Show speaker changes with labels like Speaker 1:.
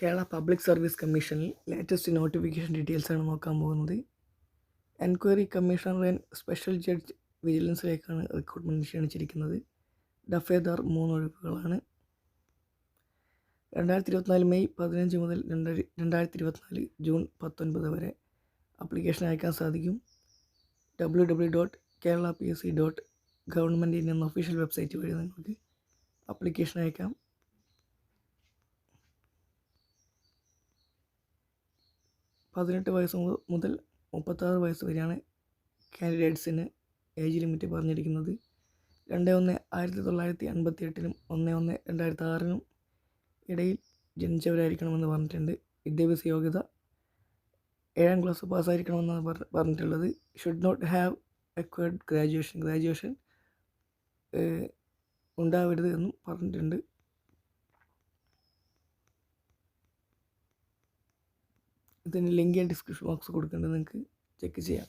Speaker 1: Kerala public service കമ്മീഷനിൽ latest notification ഡീറ്റെയിൽസാണ് നോക്കാൻ പോകുന്നത്. Enquiry commissioner and special judge വിജിലൻസിലേക്കാണ് റിക്രൂട്ട്മെൻറ്റ് ക്ഷണിച്ചിരിക്കുന്നത്. ഡഫേദാർ 3 ഒഴിവുകളാണ്. 2024 മെയ് 15 മുതൽ 2024 ജൂൺ 19 വരെ ആപ്ലിക്കേഷൻ അയക്കാൻ സാധിക്കും. www.keralapsc.government.in എന്ന ഒഫീഷ്യൽ വെബ്സൈറ്റ് വഴി നിങ്ങൾക്ക് ആപ്ലിക്കേഷൻ അയക്കാം. 18 വയസ്സ് മുതൽ 36 വയസ്സ് വരെയാണ് കാൻഡിഡേറ്റ്സിന് ഏജ് ലിമിറ്റ് പറഞ്ഞിരിക്കുന്നത്. 2/1/1958 1/1/2006 ഇടയിൽ ജനിച്ചവരായിരിക്കണമെന്ന് പറഞ്ഞിട്ടുണ്ട്. വിദ്യാഭ്യാസ യോഗ്യത 7ാം ക്ലാസ് പാസ്സായിരിക്കണമെന്നാണ് പറഞ്ഞിട്ടുള്ളത്. Should not have acquired graduation ഉണ്ടാവരുത് എന്നും പറഞ്ഞിട്ടുണ്ട്. ഇതിന് ലിങ്ക് ഡിസ്ക്രിപ്ഷൻ ബോക്സ് കൊടുക്കേണ്ടത് നിങ്ങൾക്ക് ചെക്ക് ചെയ്യാം.